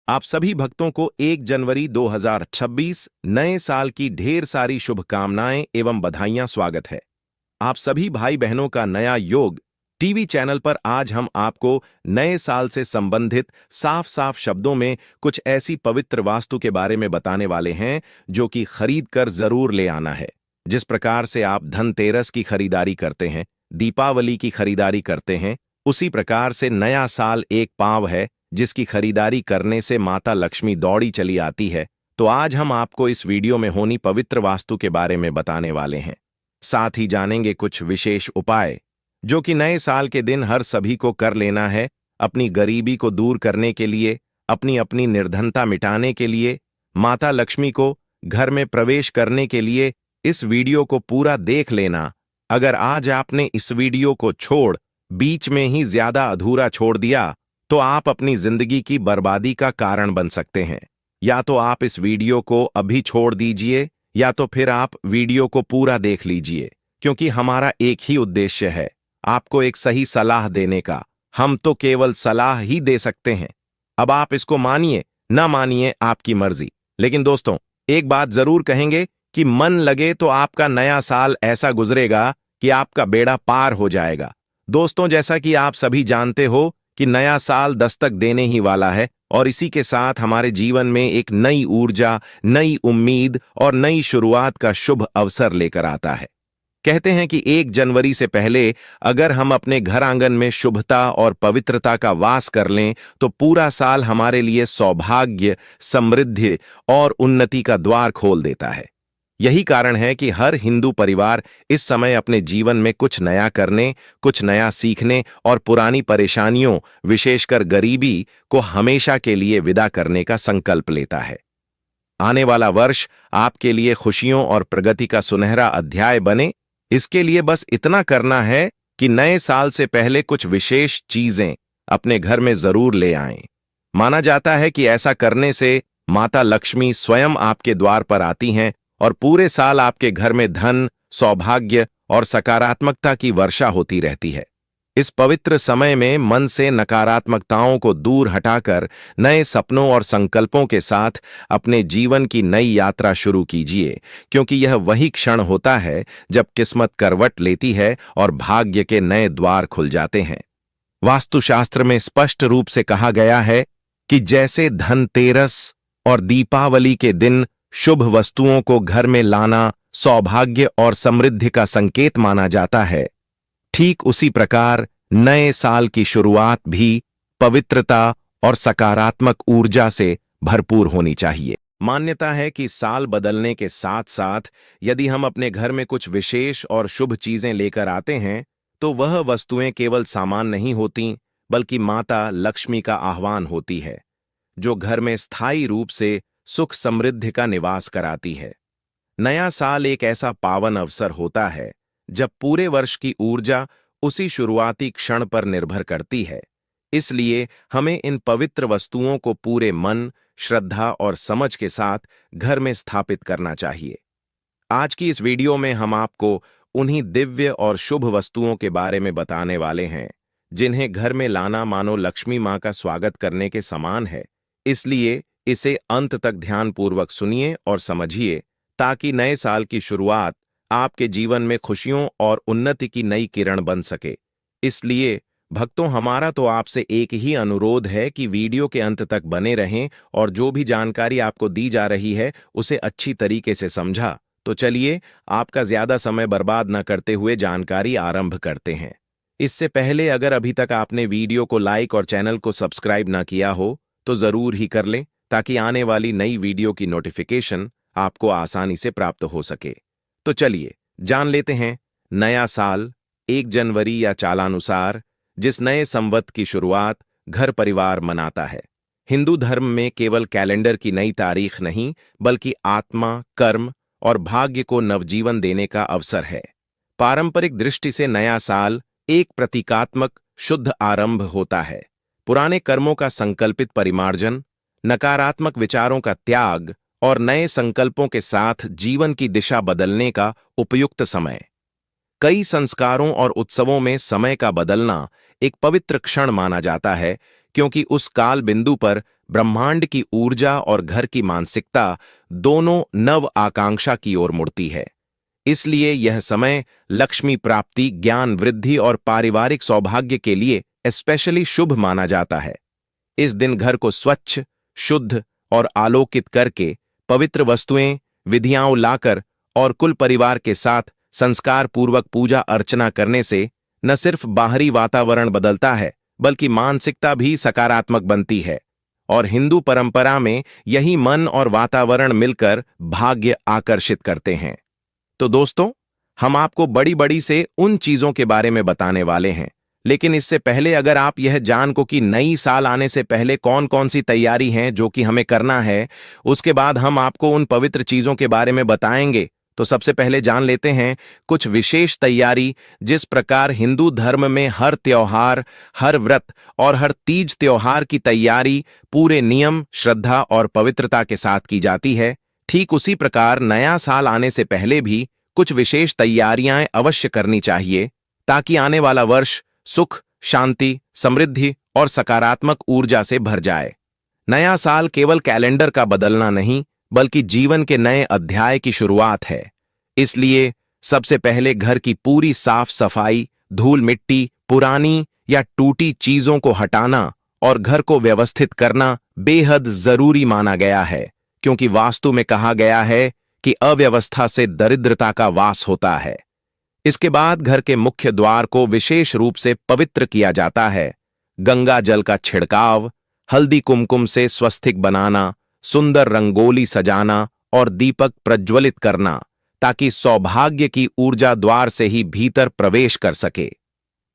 आप सभी भक्तों को 1 जनवरी 2026 नए साल की ढेर सारी शुभकामनाएं एवं बधाइयां। स्वागत है आप सभी भाई बहनों का नया योग टीवी चैनल पर। आज हम आपको नए साल से संबंधित साफ साफ शब्दों में कुछ ऐसी पवित्र वास्तु के बारे में बताने वाले हैं जो कि खरीद कर जरूर ले आना है। जिस प्रकार से आप धनतेरस की खरीदारी करते हैं, दीपावली की खरीदारी करते हैं, उसी प्रकार से नया साल एक पांव है जिसकी खरीदारी करने से माता लक्ष्मी दौड़ी चली आती है। तो आज हम आपको इस वीडियो में होनी पवित्र वास्तु के बारे में बताने वाले हैं। साथ ही जानेंगे कुछ विशेष उपाय जो कि नए साल के दिन हर सभी को कर लेना है, अपनी गरीबी को दूर करने के लिए, अपनी अपनी निर्धनता मिटाने के लिए, माता लक्ष्मी को घर में प्रवेश करने के लिए। इस वीडियो को पूरा देख लेना। अगर आज आपने इस वीडियो को छोड़ बीच में ही ज्यादा अधूरा छोड़ दिया तो आप अपनी जिंदगी की बर्बादी का कारण बन सकते हैं। या तो आप इस वीडियो को अभी छोड़ दीजिए या तो फिर आप वीडियो को पूरा देख लीजिए, क्योंकि हमारा एक ही उद्देश्य है, आपको एक सही सलाह देने का। हम तो केवल सलाह ही दे सकते हैं। अब आप इसको मानिए ना मानिए, आपकी मर्जी। लेकिन दोस्तों, एक बात जरूर कहेंगे कि मन लगे तो आपका नया साल ऐसा गुजरेगा कि आपका बेड़ा पार हो जाएगा। दोस्तों, जैसा कि आप सभी जानते हो कि नया साल दस्तक देने ही वाला है और इसी के साथ हमारे जीवन में एक नई ऊर्जा, नई उम्मीद और नई शुरुआत का शुभ अवसर लेकर आता है। कहते हैं कि 1 जनवरी से पहले अगर हम अपने घर आंगन में शुभता और पवित्रता का वास कर लें तो पूरा साल हमारे लिए सौभाग्य, समृद्धि और उन्नति का द्वार खोल देता है। यही कारण है कि हर हिंदू परिवार इस समय अपने जीवन में कुछ नया करने, कुछ नया सीखने और पुरानी परेशानियों, विशेषकर गरीबी को हमेशा के लिए विदा करने का संकल्प लेता है। आने वाला वर्ष आपके लिए खुशियों और प्रगति का सुनहरा अध्याय बने, इसके लिए बस इतना करना है कि नए साल से पहले कुछ विशेष चीजें अपने घर में जरूर ले आएं। माना जाता है कि ऐसा करने से माता लक्ष्मी स्वयं आपके द्वार पर आती हैं और पूरे साल आपके घर में धन, सौभाग्य और सकारात्मकता की वर्षा होती रहती है। इस पवित्र समय में मन से नकारात्मकताओं को दूर हटाकर नए सपनों और संकल्पों के साथ अपने जीवन की नई यात्रा शुरू कीजिए, क्योंकि यह वही क्षण होता है जब किस्मत करवट लेती है और भाग्य के नए द्वार खुल जाते हैं। वास्तुशास्त्र में स्पष्ट रूप से कहा गया है कि जैसे धनतेरस और दीपावली के दिन शुभ वस्तुओं को घर में लाना सौभाग्य और समृद्धि का संकेत माना जाता है, ठीक उसी प्रकार नए साल की शुरुआत भी पवित्रता और सकारात्मक ऊर्जा से भरपूर होनी चाहिए। मान्यता है कि साल बदलने के साथ साथ यदि हम अपने घर में कुछ विशेष और शुभ चीजें लेकर आते हैं तो वह वस्तुएं केवल सामान नहीं होती, बल्कि माता लक्ष्मी का आह्वान होती है, जो घर में स्थायी रूप से सुख समृद्धि का निवास कराती है। नया साल एक ऐसा पावन अवसर होता है जब पूरे वर्ष की ऊर्जा उसी शुरुआती क्षण पर निर्भर करती है। इसलिए हमें इन पवित्र वस्तुओं को पूरे मन, श्रद्धा और समझ के साथ घर में स्थापित करना चाहिए। आज की इस वीडियो में हम आपको उन्हीं दिव्य और शुभ वस्तुओं के बारे में बताने वाले हैं जिन्हें घर में लाना मानो लक्ष्मी मां का स्वागत करने के समान है। इसलिए इसे अंत तक ध्यानपूर्वक सुनिए और समझिए, ताकि नए साल की शुरुआत आपके जीवन में खुशियों और उन्नति की नई किरण बन सके। इसलिए भक्तों, हमारा तो आपसे एक ही अनुरोध है कि वीडियो के अंत तक बने रहें और जो भी जानकारी आपको दी जा रही है उसे अच्छी तरीके से समझा। तो चलिए, आपका ज्यादा समय बर्बाद न करते हुए जानकारी आरंभ करते हैं। इससे पहले अगर अभी तक आपने वीडियो को लाइक और चैनल को सब्सक्राइब ना किया हो तो जरूर ही कर लें, ताकि आने वाली नई वीडियो की नोटिफिकेशन आपको आसानी से प्राप्त हो सके। तो चलिए जान लेते हैं। नया साल 1 जनवरी या चालानुसार जिस नए संवत की शुरुआत घर परिवार मनाता है, हिंदू धर्म में केवल कैलेंडर की नई तारीख नहीं, बल्कि आत्मा, कर्म और भाग्य को नवजीवन देने का अवसर है। पारंपरिक दृष्टि से नया साल एक प्रतीकात्मक शुद्ध आरंभ होता है, पुराने कर्मों का संकल्पित परिमार्जन, नकारात्मक विचारों का त्याग और नए संकल्पों के साथ जीवन की दिशा बदलने का उपयुक्त समय। कई संस्कारों और उत्सवों में समय का बदलना एक पवित्र क्षण माना जाता है, क्योंकि उस काल बिंदु पर ब्रह्मांड की ऊर्जा और घर की मानसिकता दोनों नव आकांक्षा की ओर मुड़ती है। इसलिए यह समय लक्ष्मी प्राप्ति, ज्ञान वृद्धि और पारिवारिक सौभाग्य के लिए स्पेशली शुभ माना जाता है। इस दिन घर को स्वच्छ, शुद्ध और आलोकित करके पवित्र वस्तुएं, विधियां लाकर और कुल परिवार के साथ संस्कार पूर्वक पूजा अर्चना करने से न सिर्फ बाहरी वातावरण बदलता है, बल्कि मानसिकता भी सकारात्मक बनती है। और हिंदू परंपरा में यही मन और वातावरण मिलकर भाग्य आकर्षित करते हैं। तो दोस्तों, हम आपको बड़ी बड़ी से उन चीजों के बारे में बताने वाले हैं, लेकिन इससे पहले अगर आप यह जान को कि नई साल आने से पहले कौन कौन सी तैयारी हैं जो कि हमें करना है, उसके बाद हम आपको उन पवित्र चीजों के बारे में बताएंगे। तो सबसे पहले जान लेते हैं कुछ विशेष तैयारी, जिस प्रकार हिंदू धर्म में हर त्योहार, हर व्रत और हर तीज त्योहार की तैयारी पूरे नियम, श्रद्धा और पवित्रता के साथ की जाती है, ठीक उसी प्रकार नया साल आने से पहले भी कुछ विशेष तैयारियां अवश्य करनी चाहिए, ताकि आने वाला वर्ष सुख, शांति, समृद्धि और सकारात्मक ऊर्जा से भर जाए। नया साल केवल कैलेंडर का बदलना नहीं, बल्कि जीवन के नए अध्याय की शुरुआत है। इसलिए सबसे पहले घर की पूरी साफ सफाई, धूल मिट्टी, पुरानी या टूटी चीजों को हटाना और घर को व्यवस्थित करना बेहद जरूरी माना गया है, क्योंकि वास्तु में कहा गया है कि अव्यवस्था से दरिद्रता का वास होता है। इसके बाद घर के मुख्य द्वार को विशेष रूप से पवित्र किया जाता है। गंगा जल का छिड़काव, हल्दी कुमकुम से स्वस्तिक बनाना, सुंदर रंगोली सजाना और दीपक प्रज्वलित करना, ताकि सौभाग्य की ऊर्जा द्वार से ही भीतर प्रवेश कर सके।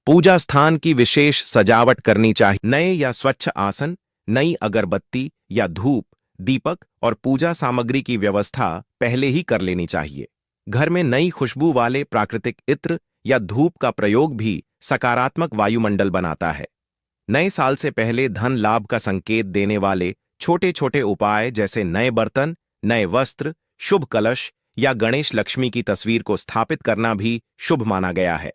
पूजा स्थान की विशेष सजावट करनी चाहिए। नए या स्वच्छ आसन, नई अगरबत्ती या धूप, दीपक और पूजा सामग्री की व्यवस्था पहले ही कर लेनी चाहिए। घर में नई खुशबू वाले प्राकृतिक इत्र या धूप का प्रयोग भी सकारात्मक वायुमंडल बनाता है। नए साल से पहले धन लाभ का संकेत देने वाले छोटे छोटे उपाय, जैसे नए बर्तन, नए वस्त्र, शुभ कलश या गणेश लक्ष्मी की तस्वीर को स्थापित करना भी शुभ माना गया है।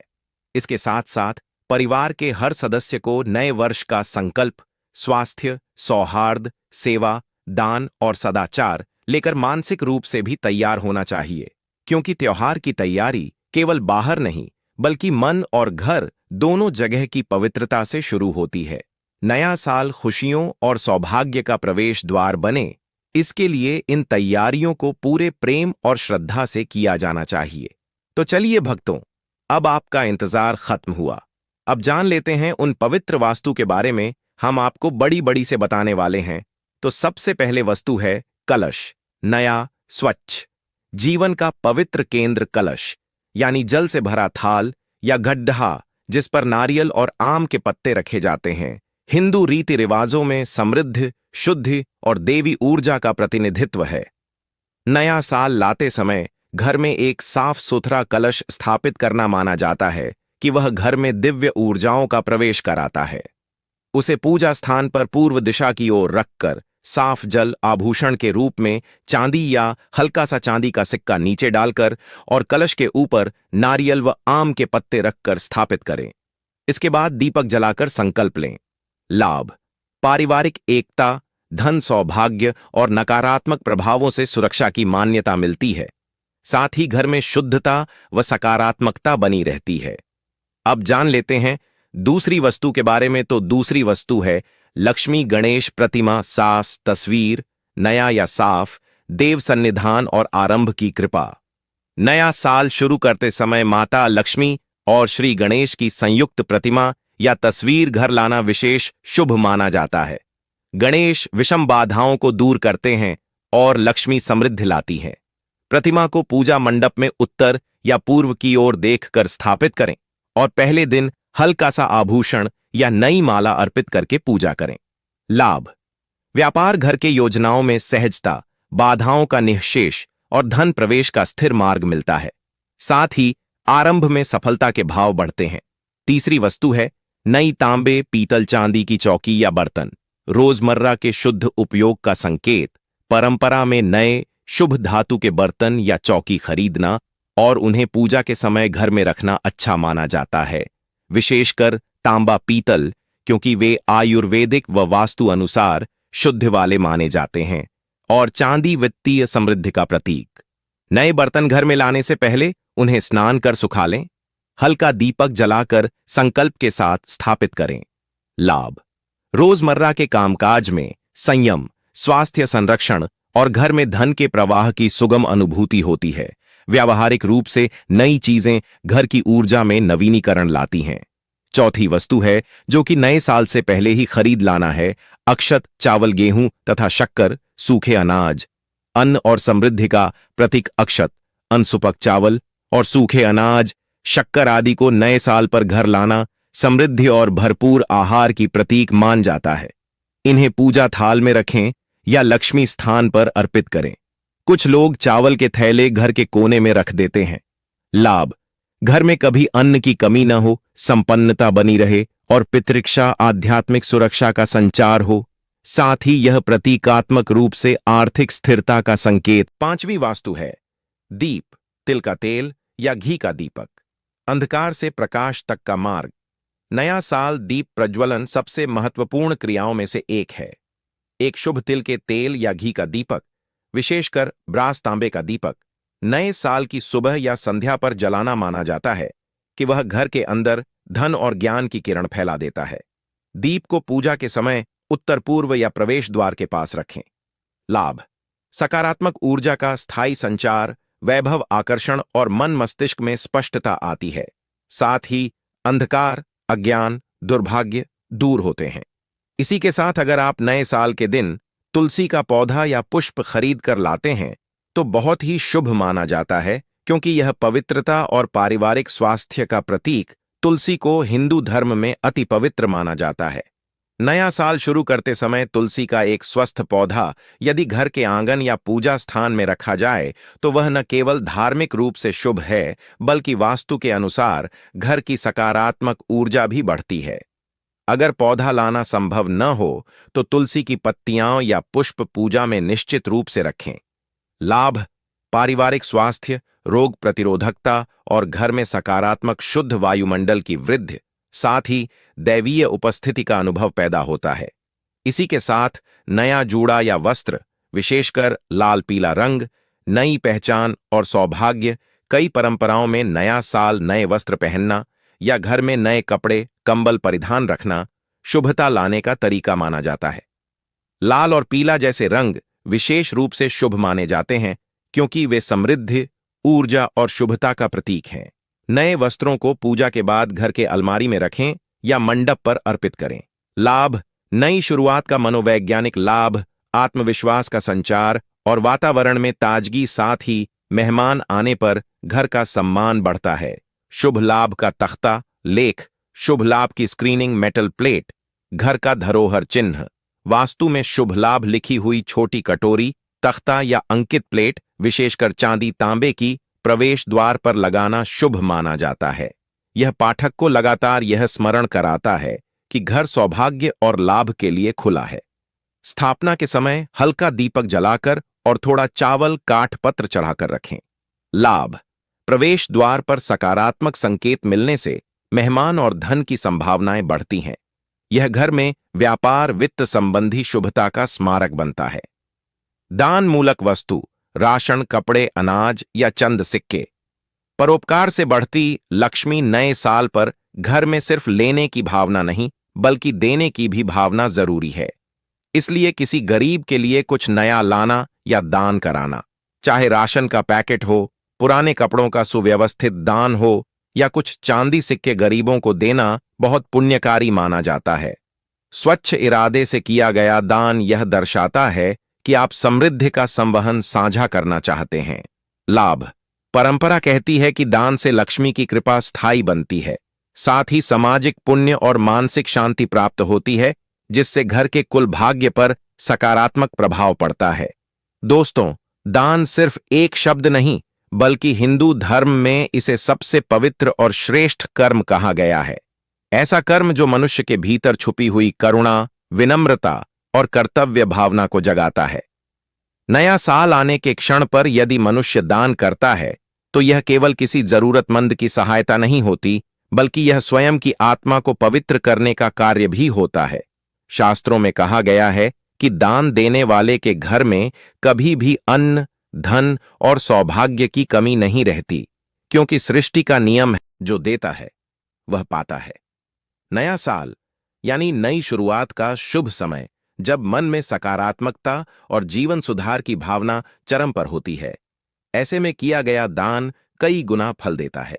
इसके साथ साथ परिवार के हर सदस्य को नए वर्ष का संकल्प, स्वास्थ्य, सौहार्द, सेवा, दान और सदाचार लेकर मानसिक रूप से भी तैयार होना चाहिए, क्योंकि त्योहार की तैयारी केवल बाहर नहीं, बल्कि मन और घर दोनों जगह की पवित्रता से शुरू होती है। नया साल खुशियों और सौभाग्य का प्रवेश द्वार बने, इसके लिए इन तैयारियों को पूरे प्रेम और श्रद्धा से किया जाना चाहिए। तो चलिए भक्तों, अब आपका इंतजार खत्म हुआ। अब जान लेते हैं उन पवित्र वास्तु के बारे में हम आपको बड़ी बड़ी से बताने वाले हैं। तो सबसे पहले वस्तु है कलश। नया, स्वच्छ, जीवन का पवित्र केंद्र कलश, यानी जल से भरा थाल या गड्ढा जिस पर नारियल और आम के पत्ते रखे जाते हैं, हिंदू रीति रिवाजों में समृद्धि, शुद्धि और देवी ऊर्जा का प्रतिनिधित्व है। नया साल लाते समय घर में एक साफ सुथरा कलश स्थापित करना माना जाता है कि वह घर में दिव्य ऊर्जाओं का प्रवेश कराता है। उसे पूजा स्थान पर पूर्व दिशा की ओर रखकर साफ जल, आभूषण के रूप में चांदी या हल्का सा चांदी का सिक्का नीचे डालकर और कलश के ऊपर नारियल व आम के पत्ते रखकर स्थापित करें। इसके बाद दीपक जलाकर संकल्प लें। लाभ, पारिवारिक एकता, धन, सौभाग्य और नकारात्मक प्रभावों से सुरक्षा की मान्यता मिलती है। साथ ही घर में शुद्धता व सकारात्मकता बनी रहती है। अब जान लेते हैं दूसरी वस्तु के बारे में। तो दूसरी वस्तु है लक्ष्मी गणेश प्रतिमा, सास, तस्वीर, नया या साफ, देव सन्निधान और आरंभ की कृपा। नया साल शुरू करते समय माता लक्ष्मी और श्री गणेश की संयुक्त प्रतिमा या तस्वीर घर लाना विशेष शुभ माना जाता है। गणेश विषम बाधाओं को दूर करते हैं और लक्ष्मी समृद्धि लाती है। प्रतिमा को पूजा मंडप में उत्तर या पूर्व की ओर देखकर स्थापित करें और पहले दिन हल्का सा आभूषण या नई माला अर्पित करके पूजा करें। लाभ, व्यापार, घर के योजनाओं में सहजता, बाधाओं का निःशेष और धन प्रवेश का स्थिर मार्ग मिलता है। साथ ही आरंभ में सफलता के भाव बढ़ते हैं। तीसरी वस्तु है नई तांबे, पीतल, चांदी की चौकी या बर्तन। रोजमर्रा के शुद्ध उपयोग का संकेत। परंपरा में नए शुभ धातु के बर्तन या चौकी खरीदना और उन्हें पूजा के समय घर में रखना अच्छा माना जाता है। विशेषकर तांबा, पीतल, क्योंकि वे आयुर्वेदिक व वास्तु अनुसार शुद्ध वाले माने जाते हैं और चांदी वित्तीय समृद्धि का प्रतीक। नए बर्तन घर में लाने से पहले उन्हें स्नान कर सुखा लें। हल्का दीपक जलाकर संकल्प के साथ स्थापित करें। लाभ: रोजमर्रा के कामकाज में संयम, स्वास्थ्य संरक्षण और घर में धन के प्रवाह की सुगम अनुभूति होती है। व्यावहारिक रूप से नई चीजें घर की ऊर्जा में नवीनीकरण लाती हैं। चौथी वस्तु है जो कि नए साल से पहले ही खरीद लाना है: अक्षत, चावल, गेहूं तथा शक्कर, सूखे अनाज। अन्न और समृद्धि का प्रतीक अक्षत, अनसुपक चावल और सूखे अनाज, शक्कर आदि को नए साल पर घर लाना समृद्धि और भरपूर आहार की प्रतीक मान जाता है। इन्हें पूजा थाल में रखें या लक्ष्मी स्थान पर अर्पित करें। कुछ लोग चावल के थैले घर के कोने में रख देते हैं। लाभ: घर में कभी अन्न की कमी न हो, संपन्नता बनी रहे और पितृक्षा आध्यात्मिक सुरक्षा का संचार हो। साथ ही यह प्रतीकात्मक रूप से आर्थिक स्थिरता का संकेत। पांचवी वास्तु है दीप, तिल का तेल या घी का दीपक। अंधकार से प्रकाश तक का मार्ग। नया साल दीप प्रज्वलन सबसे महत्वपूर्ण क्रियाओं में से एक है। एक शुभ तिल के तेल या घी का दीपक, विशेषकर ब्रास तांबे का दीपक, नए साल की सुबह या संध्या पर जलाना माना जाता है कि वह घर के अंदर धन और ज्ञान की किरण फैला देता है। दीप को पूजा के समय उत्तर पूर्व या प्रवेश द्वार के पास रखें। लाभ: सकारात्मक ऊर्जा का स्थायी संचार, वैभव, आकर्षण और मन मस्तिष्क में स्पष्टता आती है। साथ ही अंधकार, अज्ञान, दुर्भाग्य दूर होते हैं। इसी के साथ अगर आप नए साल के दिन तुलसी का पौधा या पुष्प खरीद कर लाते हैं तो बहुत ही शुभ माना जाता है, क्योंकि यह पवित्रता और पारिवारिक स्वास्थ्य का प्रतीक। तुलसी को हिंदू धर्म में अति पवित्र माना जाता है। नया साल शुरू करते समय तुलसी का एक स्वस्थ पौधा यदि घर के आंगन या पूजा स्थान में रखा जाए तो वह न केवल धार्मिक रूप से शुभ है, बल्कि वास्तु के अनुसार घर की सकारात्मक ऊर्जा भी बढ़ती है। अगर पौधा लाना संभव न हो तो तुलसी की पत्तियां या पुष्प पूजा में निश्चित रूप से रखें। लाभ: पारिवारिक स्वास्थ्य, रोग प्रतिरोधकता और घर में सकारात्मक शुद्ध वायुमंडल की वृद्धि। साथ ही दैवीय उपस्थिति का अनुभव पैदा होता है। इसी के साथ नया जूड़ा या वस्त्र, विशेषकर लाल पीला रंग, नई पहचान और सौभाग्य। कई परंपराओं में नया साल नए वस्त्र पहनना या घर में नए कपड़े, कंबल परिधान रखना शुभता लाने का तरीका माना जाता है। लाल और पीला जैसे रंग विशेष रूप से शुभ माने जाते हैं, क्योंकि वे समृद्धि, ऊर्जा और शुभता का प्रतीक हैं। नए वस्त्रों को पूजा के बाद घर के अलमारी में रखें या मंडप पर अर्पित करें। लाभ: नई शुरुआत का मनोवैज्ञानिक लाभ, आत्मविश्वास का संचार और वातावरण में ताजगी। साथ ही मेहमान आने पर घर का सम्मान बढ़ता है। शुभ लाभ का तख्ता, लेख, शुभ लाभ की स्क्रीनिंग, मेटल प्लेट, घर का धरोहर चिन्ह। वास्तु में शुभ लाभ लिखी हुई छोटी कटोरी, तख्ता या अंकित प्लेट, विशेषकर चांदी तांबे की, प्रवेश द्वार पर लगाना शुभ माना जाता है। यह पाठक को लगातार यह स्मरण कराता है कि घर सौभाग्य और लाभ के लिए खुला है। स्थापना के समय हल्का दीपक जलाकर और थोड़ा चावल, काठ, पत्र चढ़ाकर रखें। लाभ: प्रवेश द्वार पर सकारात्मक संकेत मिलने से मेहमान और धन की संभावनाएं बढ़ती हैं। यह घर में व्यापार, वित्त संबंधी शुभता का स्मारक बनता है। दान मूलक वस्तु, राशन, कपड़े, अनाज या चंद सिक्के। परोपकार से बढ़ती लक्ष्मी। नए साल पर घर में सिर्फ लेने की भावना नहीं, बल्कि देने की भी भावना जरूरी है। इसलिए किसी गरीब के लिए कुछ नया लाना या दान कराना, चाहे राशन का पैकेट हो, पुराने कपड़ों का सुव्यवस्थित दान हो या कुछ चांदी सिक्के गरीबों को देना, बहुत पुण्यकारी माना जाता है। स्वच्छ इरादे से किया गया दान यह दर्शाता है कि आप समृद्धि का संवहन साझा करना चाहते हैं। लाभ: परंपरा कहती है कि दान से लक्ष्मी की कृपा स्थायी बनती है। साथ ही सामाजिक पुण्य और मानसिक शांति प्राप्त होती है, जिससे घर के कुल भाग्य पर सकारात्मक प्रभाव पड़ता है। दोस्तों, दान सिर्फ एक शब्द नहीं, बल्कि हिंदू धर्म में इसे सबसे पवित्र और श्रेष्ठ कर्म कहा गया है। ऐसा कर्म जो मनुष्य के भीतर छुपी हुई करुणा, विनम्रता और कर्तव्य भावना को जगाता है। नया साल आने के क्षण पर यदि मनुष्य दान करता है तो यह केवल किसी जरूरतमंद की सहायता नहीं होती, बल्कि यह स्वयं की आत्मा को पवित्र करने का कार्य भी होता है। शास्त्रों में कहा गया है कि दान देने वाले के घर में कभी भी अन्न, धन और सौभाग्य की कमी नहीं रहती, क्योंकि सृष्टि का नियम है, जो देता है वह पाता है। नया साल यानी नई शुरुआत का शुभ समय, जब मन में सकारात्मकता और जीवन सुधार की भावना चरम पर होती है। ऐसे में किया गया दान कई गुना फल देता है।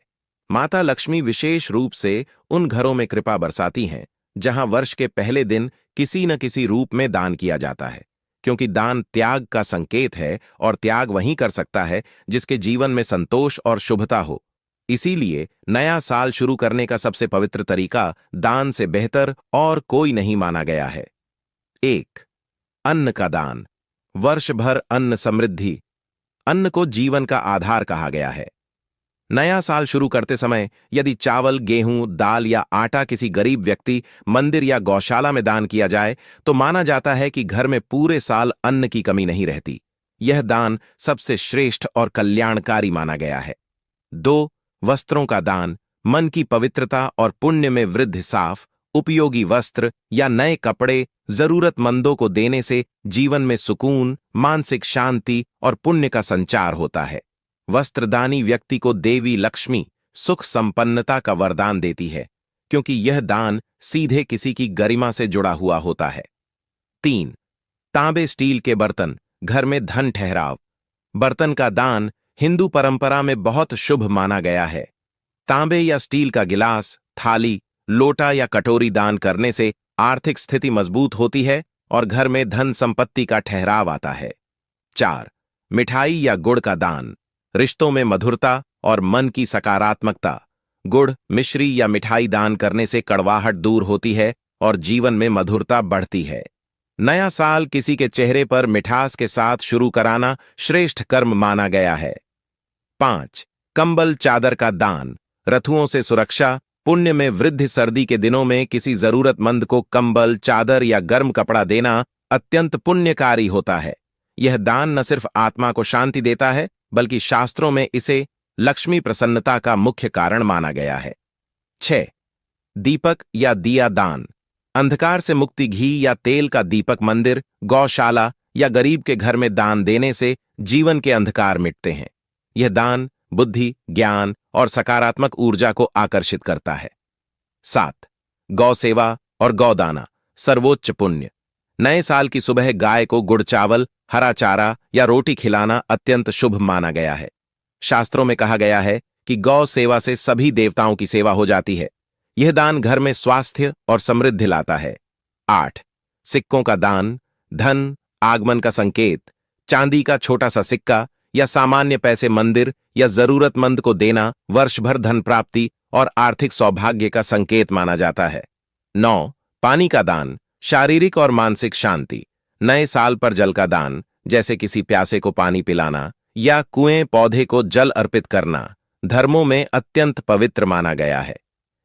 माता लक्ष्मी विशेष रूप से उन घरों में कृपा बरसाती हैं जहां वर्ष के पहले दिन किसी न किसी रूप में दान किया जाता है, क्योंकि दान त्याग का संकेत है और त्याग वही कर सकता है जिसके जीवन में संतोष और शुभता हो। इसीलिए नया साल शुरू करने का सबसे पवित्र तरीका दान से बेहतर और कोई नहीं माना गया है। 1. अन्न का दान। वर्ष भर अन्न समृद्धि। अन्न को जीवन का आधार कहा गया है। नया साल शुरू करते समय यदि चावल, गेहूं, दाल या आटा किसी गरीब व्यक्ति, मंदिर या गौशाला में दान किया जाए तो माना जाता है कि घर में पूरे साल अन्न की कमी नहीं रहती। यह दान सबसे श्रेष्ठ और कल्याणकारी माना गया है। 2. वस्त्रों का दान। मन की पवित्रता और पुण्य में वृद्धि। साफ, उपयोगी वस्त्र या नए कपड़े जरूरतमंदों को देने से जीवन में सुकून, मानसिक शांति और पुण्य का संचार होता है। वस्त्रदानी व्यक्ति को देवी लक्ष्मी सुख संपन्नता का वरदान देती है, क्योंकि यह दान सीधे किसी की गरिमा से जुड़ा हुआ होता है। 3. तांबे स्टील के बर्तन। घर में धन ठहराव। बर्तन का दान हिंदू परंपरा में बहुत शुभ माना गया है। तांबे या स्टील का गिलास, थाली, लोटा या कटोरी दान करने से आर्थिक स्थिति मजबूत होती है और घर में धन संपत्ति का ठहराव आता है। 4. मिठाई या गुड़ का दान। रिश्तों में मधुरता और मन की सकारात्मकता। गुड़, मिश्री या मिठाई दान करने से कड़वाहट दूर होती है और जीवन में मधुरता बढ़ती है। नया साल किसी के चेहरे पर मिठास के साथ शुरू कराना श्रेष्ठ कर्म माना गया है। 5. कंबल चादर का दान। रथुओं से सुरक्षा, पुण्य में वृद्धि। सर्दी के दिनों में किसी जरूरतमंद को कंबल, चादर या गर्म कपड़ा देना अत्यंत पुण्यकारी होता है। यह दान न सिर्फ आत्मा को शांति देता है, बल्कि शास्त्रों में इसे लक्ष्मी प्रसन्नता का मुख्य कारण माना गया है। 6. दीपक या दिया दान। अंधकार से मुक्ति। घी या तेल का दीपक मंदिर, गौशाला या गरीब के घर में दान देने से जीवन के अंधकार मिटते हैं। यह दान बुद्धि, ज्ञान और सकारात्मक ऊर्जा को आकर्षित करता है। 7. गौ सेवा और गौदाना। सर्वोच्च पुण्य। नए साल की सुबह गाय को गुड़ चावल, हरा चारा या रोटी खिलाना अत्यंत शुभ माना गया है। शास्त्रों में कहा गया है कि गौ सेवा से सभी देवताओं की सेवा हो जाती है। यह दान घर में स्वास्थ्य और समृद्धि लाता है। 8. सिक्कों का दान। धन आगमन का संकेत। चांदी का छोटा सा सिक्का या सामान्य पैसे मंदिर या जरूरतमंद को देना वर्ष भर धन प्राप्ति और आर्थिक सौभाग्य का संकेत माना जाता है। 9. पानी का दान। शारीरिक और मानसिक शांति। नए साल पर जल का दान, जैसे किसी प्यासे को पानी पिलाना या कुएं पौधे को जल अर्पित करना, धर्मों में अत्यंत पवित्र माना गया है।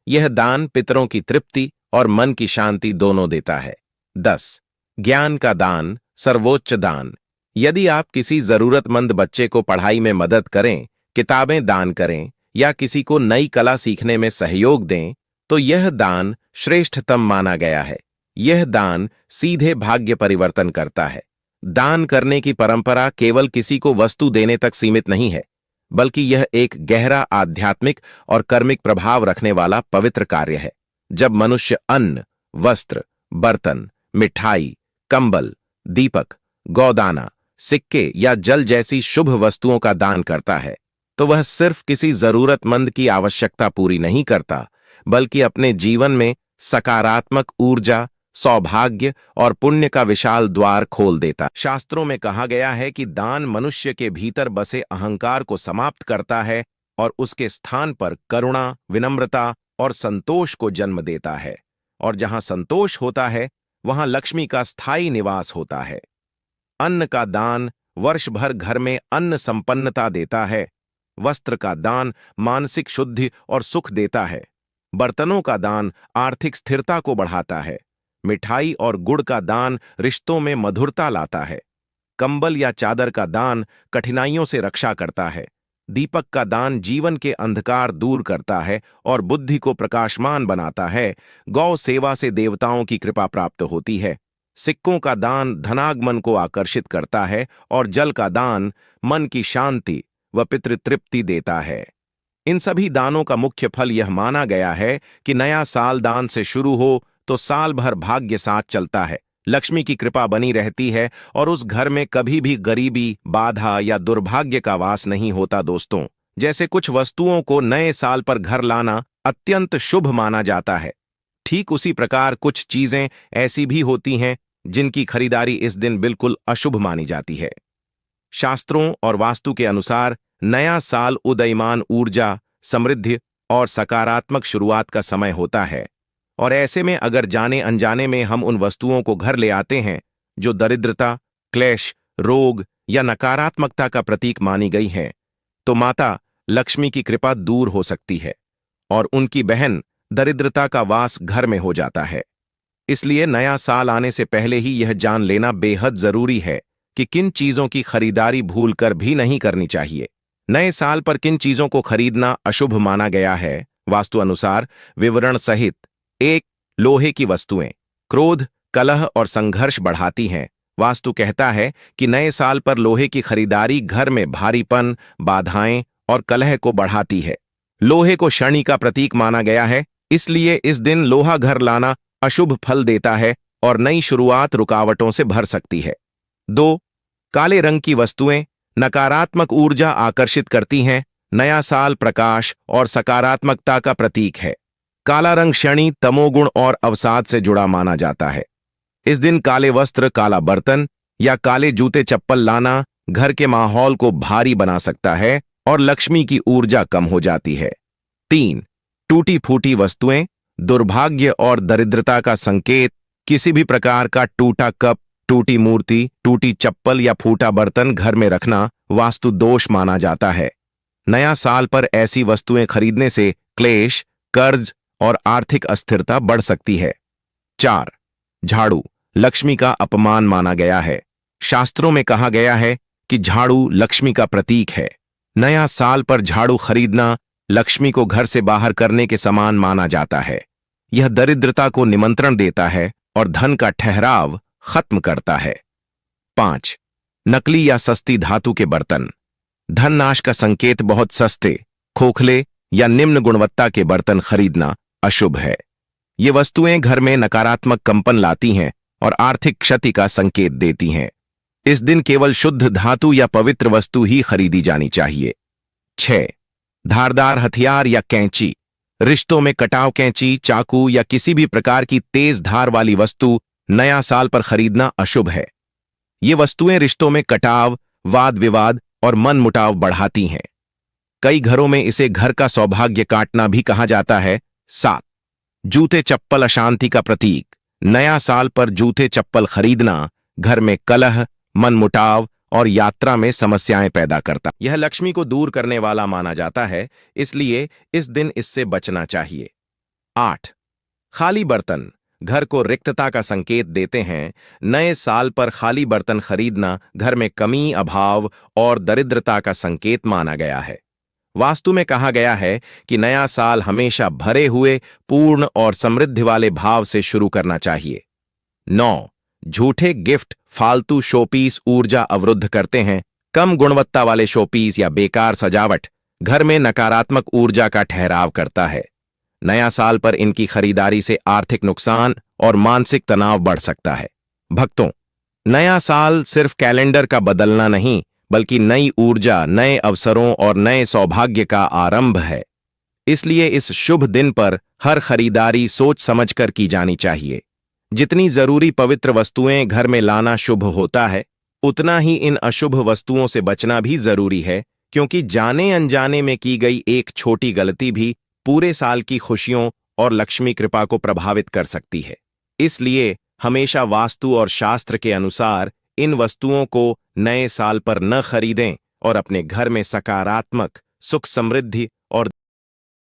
यह दान पितरों की तृप्ति और मन की शांति दोनों देता है। 10. ज्ञान का दान। सर्वोच्च दान। यदि आप किसी जरूरतमंद बच्चे को पढ़ाई में मदद करें, किताबें दान करें या किसी को नई कला सीखने में सहयोग दें, तो यह दान श्रेष्ठतम माना गया है। यह दान सीधे भाग्य परिवर्तन करता है। दान करने की परंपरा केवल किसी को वस्तु देने तक सीमित नहीं है, बल्कि यह एक गहरा आध्यात्मिक और कर्मिक प्रभाव रखने वाला पवित्र कार्य है। जब मनुष्य अन्न, वस्त्र, बर्तन, मिठाई, कंबल, दीपक, गौदाना, सिक्के या जल जैसी शुभ वस्तुओं का दान करता है, तो वह सिर्फ किसी जरूरतमंद की आवश्यकता पूरी नहीं करता, बल्कि अपने जीवन में सकारात्मक ऊर्जा, सौभाग्य और पुण्य का विशाल द्वार खोल देता। शास्त्रों में कहा गया है कि दान मनुष्य के भीतर बसे अहंकार को समाप्त करता है और उसके स्थान पर करुणा, विनम्रता और संतोष को जन्म देता है। और जहां संतोष होता है, वहां लक्ष्मी का स्थायी निवास होता है। अन्न का दान वर्ष भर घर में अन्न संपन्नता देता है। वस्त्र का दान मानसिक शुद्धि और सुख देता है। बर्तनों का दान आर्थिक स्थिरता को बढ़ाता है। मिठाई और गुड़ का दान रिश्तों में मधुरता लाता है। कंबल या चादर का दान कठिनाइयों से रक्षा करता है। दीपक का दान जीवन के अंधकार दूर करता है और बुद्धि को प्रकाशमान बनाता है। गौ सेवा से देवताओं की कृपा प्राप्त होती है। सिक्कों का दान धनागमन को आकर्षित करता है और जल का दान मन की शांति व पितृतृप्ति देता है। इन सभी दानों का मुख्य फल यह माना गया है कि नया साल दान से शुरू हो तो साल भर भाग्य साथ चलता है, लक्ष्मी की कृपा बनी रहती है और उस घर में कभी भी गरीबी, बाधा या दुर्भाग्य का वास नहीं होता। दोस्तों, जैसे कुछ वस्तुओं को नए साल पर घर लाना अत्यंत शुभ माना जाता है, ठीक उसी प्रकार कुछ चीजें ऐसी भी होती हैं जिनकी खरीदारी इस दिन बिल्कुल अशुभ मानी जाती है। शास्त्रों और वास्तु के अनुसार नया साल उदयमान ऊर्जा, समृद्धि और सकारात्मक शुरुआत का समय होता है, और ऐसे में अगर जाने अनजाने में हम उन वस्तुओं को घर ले आते हैं जो दरिद्रता, क्लेश, रोग या नकारात्मकता का प्रतीक मानी गई हैं, तो माता लक्ष्मी की कृपा दूर हो सकती है और उनकी बहन दरिद्रता का वास घर में हो जाता है। इसलिए नया साल आने से पहले ही यह जान लेना बेहद जरूरी है कि किन चीजों की खरीदारी भूलकर भी नहीं करनी चाहिए। नए साल पर किन चीजों को खरीदना अशुभ माना गया है, वास्तु अनुसार विवरण सहित। 1. लोहे की वस्तुएं क्रोध, कलह और संघर्ष बढ़ाती हैं। वास्तु कहता है कि नए साल पर लोहे की खरीदारी घर में भारीपन, बाधाएं और कलह को बढ़ाती है। लोहे को शनि का प्रतीक माना गया है, इसलिए इस दिन लोहा घर लाना अशुभ फल देता है और नई शुरुआत रुकावटों से भर सकती है। 2. काले रंग की वस्तुएं नकारात्मक ऊर्जा आकर्षित करती हैं। नया साल प्रकाश और सकारात्मकता का प्रतीक है। काला रंग शनि, तमोगुण और अवसाद से जुड़ा माना जाता है। इस दिन काले वस्त्र, काला बर्तन या काले जूते चप्पल लाना घर के माहौल को भारी बना सकता है और लक्ष्मी की ऊर्जा कम हो जाती है। 3. टूटी फूटी वस्तुएं दुर्भाग्य और दरिद्रता का संकेत। किसी भी प्रकार का टूटा कप, टूटी मूर्ति, टूटी चप्पल या फूटा बर्तन घर में रखना वास्तु दोष माना जाता है। नया साल पर ऐसी वस्तुएं खरीदने से क्लेश, कर्ज और आर्थिक अस्थिरता बढ़ सकती है। 4. झाड़ू लक्ष्मी का अपमान माना गया है। शास्त्रों में कहा गया है कि झाड़ू लक्ष्मी का प्रतीक है। नया साल पर झाड़ू खरीदना लक्ष्मी को घर से बाहर करने के समान माना जाता है। यह दरिद्रता को निमंत्रण देता है और धन का ठहराव खत्म करता है। 5. नकली या सस्ती धातु के बर्तन धन नाश का संकेत। बहुत सस्ते, खोखले या निम्न गुणवत्ता के बर्तन खरीदना अशुभ है। ये वस्तुएं घर में नकारात्मक कंपन लाती हैं और आर्थिक क्षति का संकेत देती हैं। इस दिन केवल शुद्ध धातु या पवित्र वस्तु ही खरीदी जानी चाहिए। 6. धारदार हथियार या कैंची रिश्तों में कटाव कैंची, चाकू या किसी भी प्रकार की तेज धार वाली वस्तु नया साल पर खरीदना अशुभ है। ये वस्तुएं रिश्तों में कटाव, वाद विवाद और मनमुटाव बढ़ाती हैं। कई घरों में इसे घर का सौभाग्य काटना भी कहा जाता है। 7. जूते चप्पल अशांति का प्रतीक। नया साल पर जूते चप्पल खरीदना घर में कलह, मनमुटाव और यात्रा में समस्याएं पैदा करता। यह लक्ष्मी को दूर करने वाला माना जाता है, इसलिए इस दिन इससे बचना चाहिए। 8. खाली बर्तन घर को रिक्तता का संकेत देते हैं। नए साल पर खाली बर्तन खरीदना घर में कमी, अभाव और दरिद्रता का संकेत माना गया है। वास्तु में कहा गया है कि नया साल हमेशा भरे हुए, पूर्ण और समृद्धि वाले भाव से शुरू करना चाहिए। 9. झूठे गिफ्ट, फालतू शोपीस ऊर्जा अवरुद्ध करते हैं। कम गुणवत्ता वाले शोपीस या बेकार सजावट घर में नकारात्मक ऊर्जा का ठहराव करता है। नया साल पर इनकी खरीदारी से आर्थिक नुकसान और मानसिक तनाव बढ़ सकता है। भक्तों, नया साल सिर्फ कैलेंडर का बदलना नहीं, बल्कि नई ऊर्जा, नए अवसरों और नए सौभाग्य का आरंभ है। इसलिए इस शुभ दिन पर हर खरीदारी सोच समझकर की जानी चाहिए। जितनी जरूरी पवित्र वस्तुएं घर में लाना शुभ होता है, उतना ही इन अशुभ वस्तुओं से बचना भी जरूरी है, क्योंकि जाने अनजाने में की गई एक छोटी गलती भी पूरे साल की खुशियों और लक्ष्मी कृपा को प्रभावित कर सकती है। इसलिए हमेशा वास्तु और शास्त्र के अनुसार इन वस्तुओं को नए साल पर न खरीदें और अपने घर में सकारात्मक, सुख, समृद्धि और